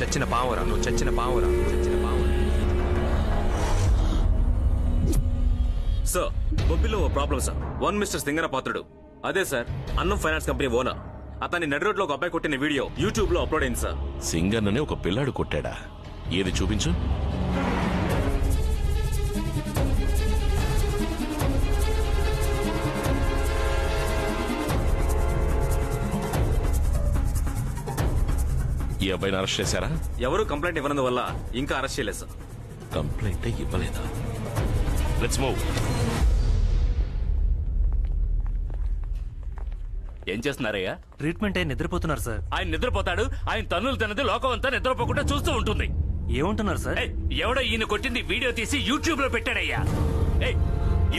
చచ్చిన పావురా, నువ్వు చచ్చిన పావురా, చచ్చిన పావురా. సార్ బొబ్బిలో ఓ problem sir. One mister Singana Patrudu, అదే సార్ అన్నం ఫైనాన్స్ కంపెనీ ఓనర్. అతన్ని నడి రోడ్లో ఒక అబ్బాయి కొట్టిన వీడియో యూట్యూబ్ లో అప్లోడ్ అయింది సార్. సింగన్నని ఒక పిల్లాడు కొట్టాడా? ఏది చూపించు. ఈ అబ్బాయిని అరెస్ట్ చేశారా? ఎవరు కంప్లైంట్ ఇవ్వనందువల్ల ఇంకా అరెస్ట్ చేయలేదు సార్. కంప్లైంట్ ఇవ్వలేదా? Let's move. ఏం చేస్తున్నారయ్యా? ట్రీట్మెంట్ అయి నిద్రపోతున్నారు సార్. ఆయన నిద్రపోతాడు, ఆయన తన్నులు తిన్నది లోకం అంతా నిద్రపోకుండా చూస్తూ ఉంటుంది. ఏమంటున్నారు సార్? ఏయ్, ఎవడో ఈయన కొట్టింది వీడియో తీసి యూట్యూబ్ లో పెట్టాడయ్యా. ఏయ్,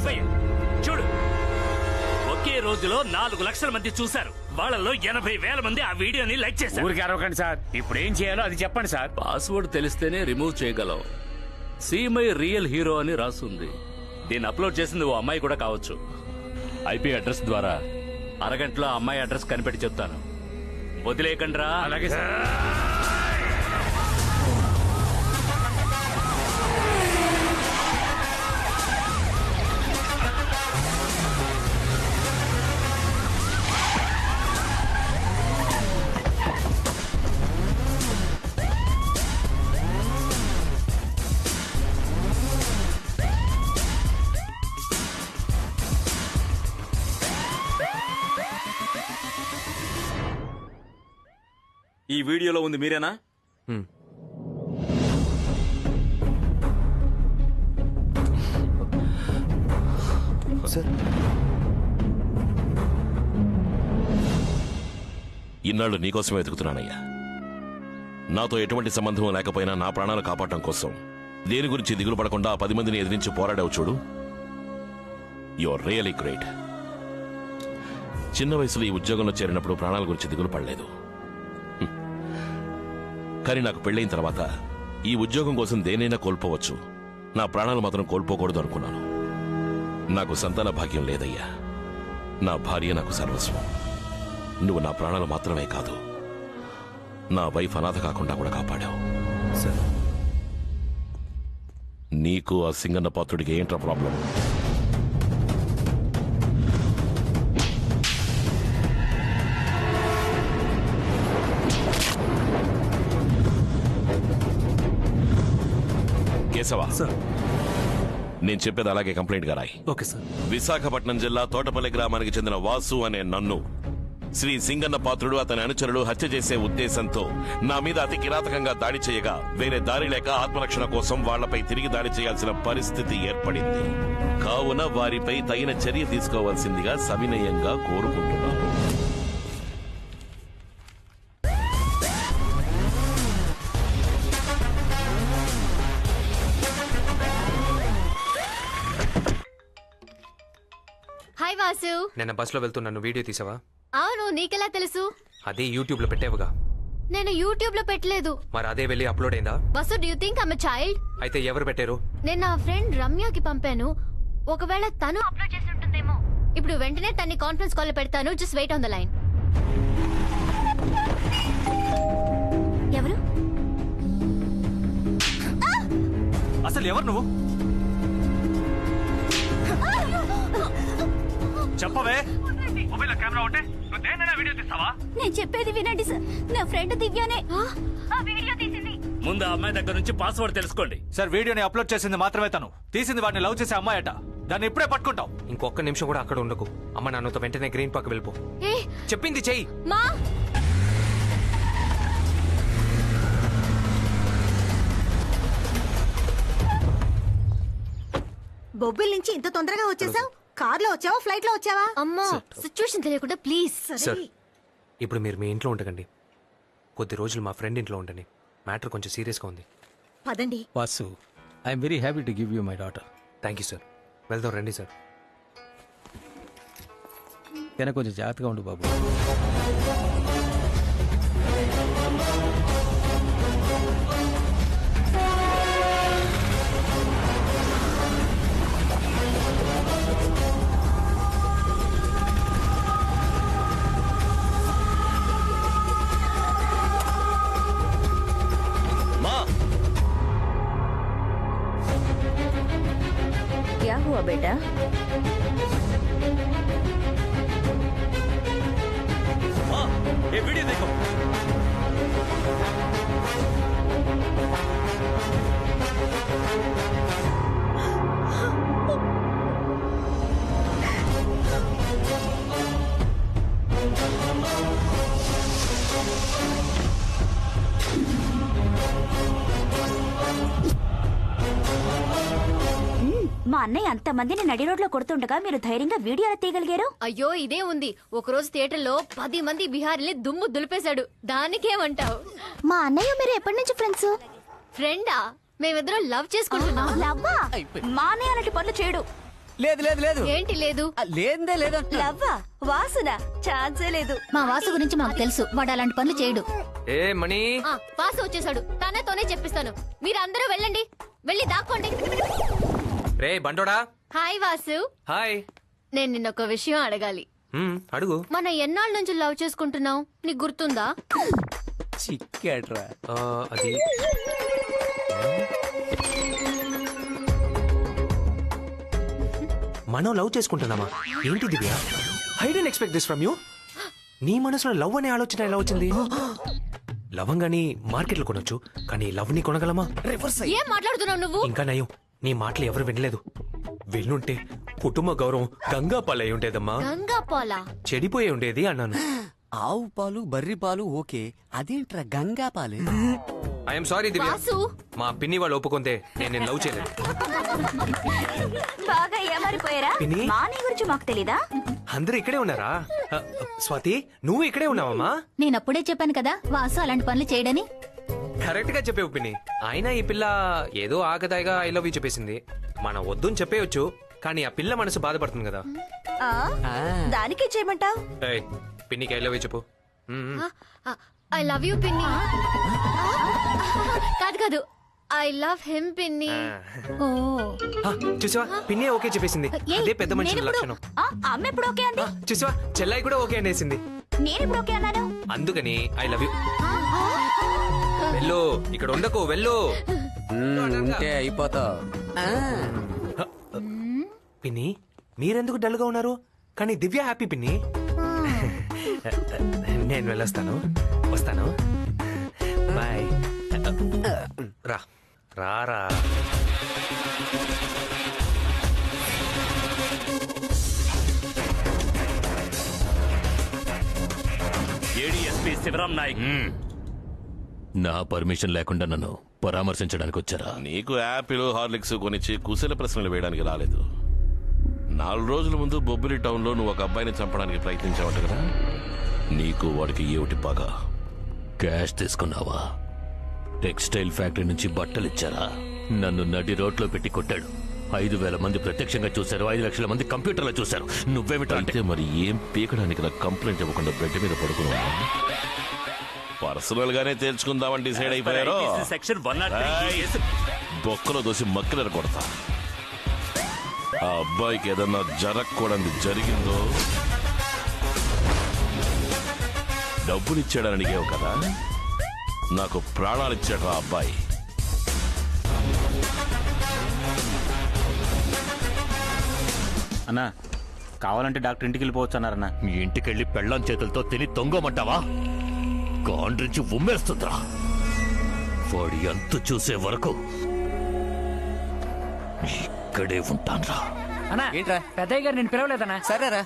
ఇవ్వయ్య చూడు. ఒకే రోజులో 4 లక్షల మంది చూశారు. వాళ్ళలో 80,000 మంది ఆ వీడియోని లైక్ చేశారు. ఊరికి అరవకండి సార్. ఇప్పుడు ఏం చేయాలో అది చెప్పండి సార్. పాస్వర్డ్ తెలిస్తేనే రిమూవ్ చేయగలం. సీమై రియల్ హీరో అని రాస్తుంది. దీన్ని అప్లోడ్ చేసింది ఓ అమ్మాయి కూడా కావచ్చు. ఐపీ అడ్రస్ ద్వారా అరగంటలో అమ్మాయి అడ్రస్ కనిపెట్టి చెప్తాను. వదిలేయకండ్రా. అలాగే సార్. ఈ వీడియోలో ఉంది మీరేనా? ఇన్నాళ్ళు నీకోసమే వెతుకుతున్నానయ్యా. నాతో ఎటువంటి సంబంధం లేకపోయినా నా ప్రాణాలు కాపాడటం కోసం దేని గురించి దిగులు పడకుండా 10 మందిని ఎదిరించి పోరాడావు చూడు. Your really great. చిన్న వయసులో ఈ ఉద్యోగంలో చేరినప్పుడు ప్రాణాల గురించి దిగులు పడలేదు. కానీ నాకు పెళ్ళైన తర్వాత ఈ ఉద్యోగం కోసం దేనైనా కోల్పోవచ్చు, నా ప్రాణాలు మాత్రం కోల్పోకూడదు అనుకున్నాను. నాకు సంతాన భాగ్యం లేదయ్యా. నా భార్య నాకు సర్వస్వం. నువ్వు నా ప్రాణాలు మాత్రమే కాదు, నా వైఫ్ అనాథ కాకుండా కూడా కాపాడావు. సార్, నీకు ఆ సింగన్న పాత్రుడికి ఏంట్రా ప్రాబ్లం? కేశవా, నేను చెప్పేది అలాగే కంప్లైంట్ గా రాయి. Okay sir. విశాఖపట్నం జిల్లా తోటపల్లి గ్రామానికి చెందిన వాసు అనే నన్ను శ్రీ సింగన్న పాత్రుడు అతని అనుచరులు హత్య చేసే ఉద్దేశంతో నా మీద అతి కిరాతకంగా దాడి చేయగా వేరే దారి లేక ఆత్మరక్షణ కోసం వాళ్లపై తిరిగి దాడి చేయాల్సిన పరిస్థితి ఏర్పడింది. కావున వారిపై తగిన చర్య తీసుకోవాల్సిందిగా సవినయంగా కోరుకుంటున్నాను. హాయ్ వాసు. నిన్న బస్సులో వెళ్తున్నాను, వీడియో తీసావా? అవును, నీకెలా తెలుసు? అదే యూట్యూబ్ లో పెట్టావుగా. నేను యూట్యూబ్ లో పెట్టలేదు. మరి అదే వెళ్ళి అప్లోడ్ అయిందా? Vasu, do you think I'm a child? అయితే ఎవరు పెట్టారు? నేను నా ఫ్రెండ్ రమ్యకి పంపాను. ఒకవేళ తను అప్లోడ్ చేసి ఉంటుందేమో. ఇప్పుడు వెంటనే తన్ని కాన్ఫరెన్స్ కాల్ పెడతాను. Just wait on the line. ఎవరు? అసలు ఎవరు నువ్వు? చెప్పవే. నేను చెప్పేది వినండి సార్. నా ఫ్రెండ్ దివ్యనే ఆ వీడియో తీసింది. ముందు ఆ అమ్మాయి దగ్గర నుంచి పాస్వర్డ్ తెలుసుకోండి. సార్, వీడియోని అప్లోడ్ చేసింది మాత్రమే తను. తీసింది వాడిని లవ్ చేసే అమ్మాయట. దాన్ని ఇప్పుడే పట్టుకుంటాం. ఇంకొక నిమిషం కూడా అక్కడ ఉండకు. అమ్మ నాన్నతో వెంటనే గ్రీన్ పార్క్ వెళ్ళిపో. ఏ చెప్పింది చెయ్యి. మా బొబ్బిల్ నుంచి ఇంత తొందరగా వచ్చేసావు? కార్లో వచ్చావా, ఫ్లైట్ లో వచ్చావా? అమ్మా, సిచ్యువేషన్ తెలియకుండా ప్లీజ్. సార్, ఇప్పుడు మీరు మీ ఇంట్లో ఉండకండి. కొద్ది రోజులు మా ఫ్రెండ్ ఇంట్లో ఉండండి. మ్యాటర్ కొంచెం సీరియస్ గా ఉంది. పదండి. Vasu, I'm very happy to give you my daughter. Thank you sir. వెళ్దాం రండి సార్. కొంచెం జాగ్రత్తగా ఉండు బాబు. బేటా? ఏ వీడియో देखो మా అన్నయ్య అంతమందిని నడి రోడ్లో కొడుతుండగా మీరు ధైర్యంగా వీడియో ఎలా తీయగలిగారు? అయ్యో ఇదే ఉంది. ఒకరోజు థియేటర్లో 10 మంది బిహారీని దుమ్ము దులిపేశాడు. దానికేమంటావు? మా అన్నయ్య మీరు ఎప్పటి నుంచి ఫ్రెండ్స్? ఫ్రెండా? మేమిద్దరం లవ్ చేసుకుంటున్నాం. లవ్వా? మా అన్నయ్య అలాంటి పనులు చేయడు. లేదు లేదు లేదు ఏంటి లేదు? లేదే లేదు లవ్వా? వాసున? ఛాన్సే లేదు. మా వాసు గురించి మాకు తెలుసు. వాడు అలాంటి పనులు చేయడు. ఏ మణి, వాసు వచ్చేసాడు. తనతోనే చెప్పిస్తాను. మీరందరూ వెళ్ళండి. వెళ్ళి దాక్కోండి. రే బండోడా. హాయ్ వాసు. హాయ్. నేను నిన్నొక విషయం అడగాలి. అడుగు. మన ఎన్నాళ్ళ నుంచి లవ్ చేసుకుంటున్నావు? నీకు గుర్తుందా? చిక్కాడ్రా. అది మనం లవ్ చేసుకుంటున్నామా? ఏంటి Divya? I didn't expect this from you. నీ మనసులో లవ్ అనే ఆలోచన ఎలా వచ్చింది? లవంగాని మార్కెట్లో కొనొచ్చు, కానీ లవ్ ని కొనగలమా? ఏం మాట్లాడుతున్నావు నువ్వు? ఇంకా నయం, నీ మాటలు ఎవరు వినలేదు. వెళ్ళుంటే కుటుంబ గౌరవం గంగా పాలై ఉండేదమ్మా. గంగా పాలా? చెడిపోయి ఉండేది అన్నాను. ఆవు పాలు బర్రి పాలు ఓకే, అదేంట్రా గంగా పాలు? ఐఎమ్ సారీ దివ్య, వాసు. మా పిన్ని వాళ్ళు ఒప్పుకుంటే నేను లవ్ చేయలేదు. బాగా ఏమారిపోయారా? పిన్ని? మా అన్నయ్య గురించి మాకు తెలీదా? అందరూ ఇక్కడే ఉన్నారా? స్వాతి, నువ్వు ఇక్కడే ఉన్నావమ్మా? నేను అప్పుడే చెప్పాను కదా వాసు అలాంటి పనులు చేయడని. కరెక్ట్ గా చెప్పేవు పిన్ని. అయినా ఈ పిల్ల ఏదో ఆగదాయిగా ఐ లవ్ యూ చెప్పేసింది. మనం వద్దని చెప్పేయొచ్చు, కానీ ఆ పిల్ల మనసు బాధపడుతుంది కదా. దానికే చేయమంటావు? ఏయ్, పిన్నికి ఐ లవ్ యూ చెప్పు. ఐ లవ్ యూ పిన్ని. కాదు కాదు, ఐ లవ్ హిమ్ పిన్ని. ఓ చూసావా, పిన్ని ఓకే చెప్పేసింది. అదే పెద్ద మనుషుల లక్షణం. అమ్మ ఎప్పుడు ఓకే అంది? చూసావా, చెల్లాయి కూడా ఓకే అనేసింది. నేను ఇప్పుడు ఓకే అన్నాను. అందుకని ఐ లవ్ యూ. వెళ్ళు, ఇక్కడ ఉండకు, వెళ్ళు. ఉంటే అయిపోతావు. పిన్ని, మీరెందుకు డల్ గా ఉన్నారు? కానీ దివ్య హ్యాపీ పిన్ని. నేను వెళ్ళొస్తాను, వస్తాను. బాయ్. రా రా రా. ఏడీఎస్పీ శివరాం నాయక్, నా పర్మిషన్ లేకుండా నన్ను పరామర్శించడానికి వచ్చారా? నీకు యాపిల్ హార్లిక్స్ కొనిచ్చి కుశల ప్రశ్నలు వేయడానికి రాలేదు. 4 రోజుల ముందు బొబ్బిలి టౌన్ లో నువ్వు ఒక అబ్బాయిని చంపడానికి ప్రయత్నించావట కదా. నీకు వాడికి ఏమిటి పగ? క్యాష్ తీసుకున్నావా? టెక్స్టైల్ ఫ్యాక్టరీ నుంచి బట్టలు ఇచ్చారా? నన్ను నడి రోడ్లో పెట్టి కొట్టాడు. 5,000 మంది ప్రత్యక్షంగా చూశారు, 5 లక్షల మంది కంప్యూటర్లో చూశారు. నువ్వేమిటో అంటే మరి ఏం పీకడానికి నాకు కంప్లైంట్ ఇవ్వకుండా బెడ్ మీద పడుకున్నా? పర్సనల్ గానే తేల్చుకుందామని డిసైడ్ అయిపోయారు. సెక్షన్ 103 బొక్కలో దోసి మక్కలర కొడతా. ఆ అబ్బాయికి ఏదన్నా జరగకూడదు జరిగిందో, డబ్బులు ఇచ్చాడని అడిగావు కదా, నాకు ప్రాణాలు ఇచ్చాడు ఆ అబ్బాయి. అన్నా, కావాలంటే డాక్టర్ ఇంటికి వెళ్ళిపోవచ్చు అన్నారన్నా. మీ ఇంటికెళ్ళి పెళ్ళాం చేతులతో తిని తొంగమంటావా? కాండ్రించి ఉమ్మేస్తుందిరా. వాడి అంతు చూసే వరకు ఇక్కడే ఉంటాన్రా. అన్నా ఏంట్రా? పెద్దయ్య గారు నేను పిలవలేదన్నా. సరేరా.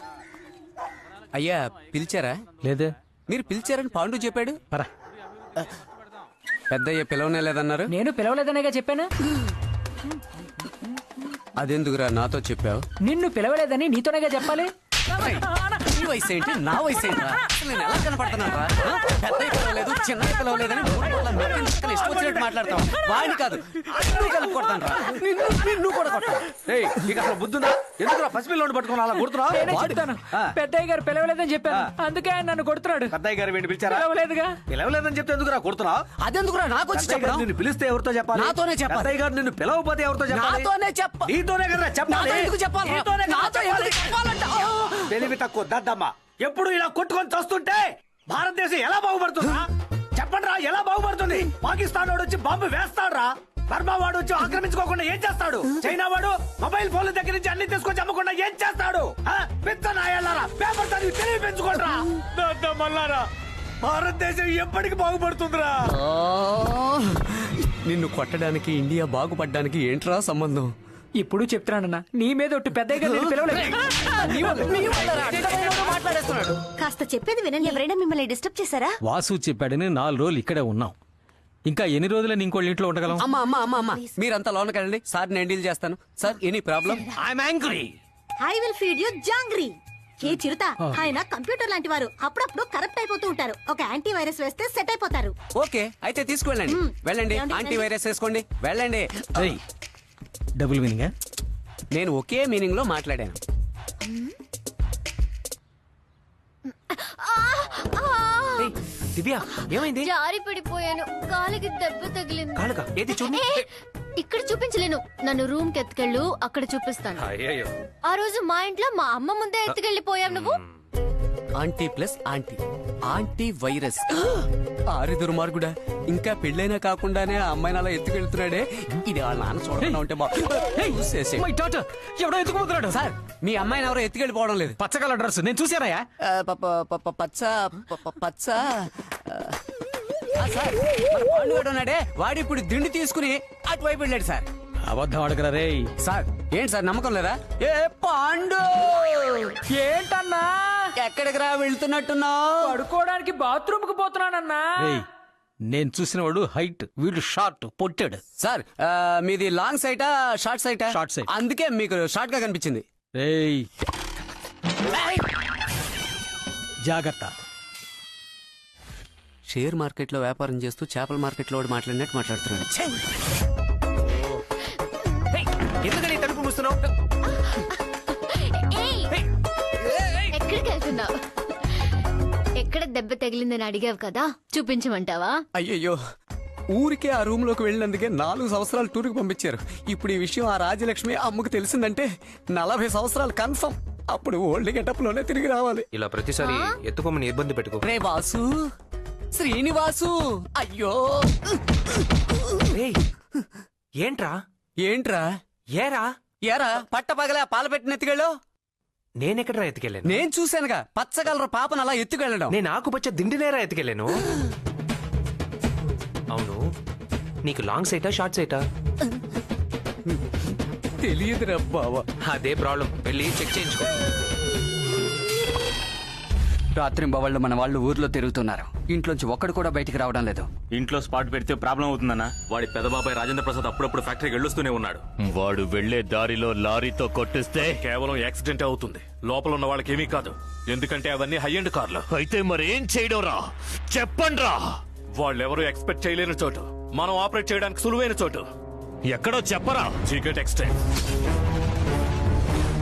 అయ్యా పిలిచారా? లేదే. మీరు పిలిచారని పాండు చెప్పాడు. పెద్దయ్య పిలవనే లేదన్నారు. నేను పిలవలేదనేగా చెప్పాను. అదెందుకురా నాతో చెప్పావు? నిన్ను పిలవలేదని నీతోనేగా చెప్పాలి. నీ వయసు ఏంటి, నా వయసు ఏంట్రా? అసలు నేను ఎలా కనపడుతున్నారా? పెద్దయ్య పిలవలేదు, చిన్నయ్య పిలవలేదని ఇష్టం వచ్చినట్టు మాట్లాడతావు. వాడిని కాదు, నువ్వు కలిపి కొడతాను. నిన్ను కూడా కొడతాను. నీకు అసలు బుద్ధుందా? ఎందుకు పసిపిల్లని పట్టుకుని అలా కొడుతున్నావు? నేనే చెప్తాను. పెద్దయ్య గారు పిలవలేదని చెప్పాను, అందుకే ఆయన నన్ను కొడుతున్నాడు. పెద్దయ్య గారు ఏంటి పిలిచారా? పిలవలేదుగా. పిలవలేదని చెప్తే ఎందుకురా కొడుతున్నావు? అదెందుకురా నాకు వచ్చి చెప్పడం? నిన్ను పిలిస్తే ఎవరితో చెప్పాలి? నాతోనే చెప్పాలి. పెద్దయ్య గారు నిన్ను పిలవకపోతే ఎవరితో చెప్పాలి? నాతోనే చెప్పాలి. నీతోనే కదా చెప్పాలి. నాతో ఎందుకు చెప్పాలి? నీతోనే కదా నాతో చెప్పాలి. ఎందుకు చెప్పాలంట? తెలివి తక్కువ దద్దమ్మా. ఎప్పుడు ఇలా కొట్టుకొని చస్తుంటే భారతదేశం ఎలా బాగుపడుతుందా? చెప్పండి రా, ఎలా బాగుపడుతుంది? పాకిస్తాన్ వాడు వచ్చి బాంబు వేస్తాడ్రా. బర్మా వాడు వచ్చి ఆక్రమించుకోకుండా ఏం చేస్తాడు? చైనా వాడు మొబైల్ ఫోన్ల దగ్గర నుంచి అన్ని తీసుకొచ్చి అమ్మకుండా ఏం చేస్తాడు? పెద్ద నాయాలారా పేపర్ చదివి తెలివి పెంచుకోండిరా. మల్లారా భారతదేశం ఎప్పటికి బాగుపడుతుందిరా? నిన్ను కొట్టడానికి ఇండియా బాగుపడ్డానికి ఏంట్రా సంబంధం? ఇప్పుడు చెప్తున్నానన్నా నీ మీద ఒట్టు పెద్దయ్య గారు నేను పిలవలేదు. కాస్త చెప్పేది వినండి. ఎవరైనా మిమ్మల్ని డిస్టర్బ్ చేశారా? వాసు చెప్పాడని 4 రోజులు ఇక్కడే ఉన్నాం. ఇంకా ఎన్ని రోజులని ఇంకోళ్ళ ఇంట్లో ఉండగలం? అమ్మా మీరంతా లోనకి వెళ్ళండి. సార్ నేను డీల్ చేస్తాను. Sir any problem? I'm angry. I will feed you jangri. ఏ చిరుత, ఆయన కంప్యూటర్ లాంటి వారు. అప్పుడప్పుడు కరప్ట్ అయిపోతూ ఉంటారు. ఒక యాంటీ వైరస్ వేస్తే సెట్ అయిపోతారు. ఓకే అయితే తీసుకువెళ్ళండి. వెళ్ళండి, యాంటీ వైరస్ వేసుకోండి. వెళ్ళండి. Double meaning? నేను ఒకే మీనింగ్ లో మాట్లాడాను. దివ్య ఏమైంది? జారి పడిపోయాను, కాలికి దెబ్బ తగిలింది. కాలుగా ఏది చూడు. ఇక్కడ చూపించలేను, నన్ను రూమ్ కి ఎత్తుకెళ్ళు, అక్కడ చూపిస్తాను. అయ్యయ్యో. ఆ రోజు మా ఇంట్లో మా అమ్మ ముందే ఎత్తుకెళ్ళిపోయావు నువ్వు. Aunty plus aunty virus. ఆరి దుర్మార్గుడా, ఇంకా పెళ్ళైనా కాకుండానే ఆ అమ్మాయిని అలా ఎత్తుకెళ్తున్నాడే. ఇది వాళ్ళ నాన్న చూడకుండా ఉంటే ఎవడో ఎత్తుకుపోతున్నాడు. సార్ మీ అమ్మాయిని ఎవరో ఎత్తుకెళ్ళిపోవడం లేదు. పచ్చగల డ్రెస్ నేను చూసానయ్యా. పచ్చ సార్ మన పాండుగాడు ఉన్నాడే, వాడు ఇప్పుడు దిండు తీసుకుని అటువైపు వెళ్ళాడు సార్. అబద్ధం అడగరా రే. సార్ ఏంటి సార్ నమ్మకం లేదా? ఏ పాండు ఏంటన్నా ఎక్కడికి రా వెళ్తున్నట్టున్నావు? పడుకోవడానికి బాత్రూమ్ కి పోతున్నానన్నా. నేను చూసిన వాడు హైట్, వీడు షార్ట్ పొట్టాడు. సార్ మీది లాంగ్ సైటా షార్ట్ సైటా? Short sight. అందుకే మీకు షార్ట్ గా కనిపించింది. రేయ్ జాగ్రత్త. షేర్ మార్కెట్ లో వ్యాపారం చేస్తూ చేపల మార్కెట్ లో మాట్లాడినట్టు మాట్లాడుతున్నాడు. ఎందుకని తలుపు మూస్తున్నావు? ఎక్కడికి వెళ్తున్నావు? ఎక్కడ దెబ్బ తగిలిందని అడిగావు కదా, చూపించమంటావా? అయ్యయ్యో, ఊరికే ఆ రూమ్ లోకి వెళ్ళినందుకే 4 సంవత్సరాలు టూర్కి పంపించారు. ఇప్పుడు ఈ విషయం ఆ రాజలక్ష్మి అమ్మకు తెలిసిందంటే 40 సంవత్సరాలు కన్ఫర్మ్. అప్పుడు ఓల్డ్ గెటప్ లోనే తిరిగి రావాలి. ఇలా ప్రతిసారి ఎత్తుకోమని ఇబ్బంది పెట్టుకో. రే వాసు, శ్రీనివాసు, అయ్యో ఏంట్రా? ఏంట్రా ఏరా ఏరా పట్ట పగలే పాలు పెట్టిన ఎత్తుకెళ్ళు. నేనెక్కడరా ఎత్తుకెళ్ళాను? నేను చూశానుగా పచ్చగలర పాపను అలా ఎత్తుకెళ్ళడం. నేను ఆకుపచ్చ దిండినేరా ఎత్తుకెళ్ళాను. అవును, నీకు లాంగ్ సైటా షార్ట్ సైటా? తెలియదురా బావా. అదే ప్రాబ్లం, వెళ్ళి చెక్ చేయించుకో. రాత్రి బవాళ్ళు మన వాళ్ళు ఊర్లో తిరుగుతున్నారు. ఇంట్లోంచి ఒక్కడు కూడా బయటికి రావడం లేదు. ఇంట్లో స్పాట్ పెడితే ప్రాబ్లం అవుతుందన్నా. వాడి పెద్ద బాబాయ్ రాజేంద్ర ప్రసాద్ అప్పుడప్పుడు ఫ్యాక్టరీకి వెళ్ళొస్తూనే ఉన్నాడు. వాడు వెళ్లే దారిలో లారీతో కొట్టిస్తే కేవలం యాక్సిడెంట్ అవుతుంది, లోపల ఉన్న వాళ్ళకి ఏమీ కాదు. ఎందుకంటే అవన్నీ హై ఎండ్ కార్లు. అయితే మరేం చేయడం రా, చెప్పండి రా. వాళ్ళెవరూ ఎక్స్పెక్ట్ చేయలేని చోటు, మనం ఆపరేట్ చేయడానికి సులువైన చోటు. ఎక్కడో చెప్పరా. చీకట్ ఎక్స్టెంట్.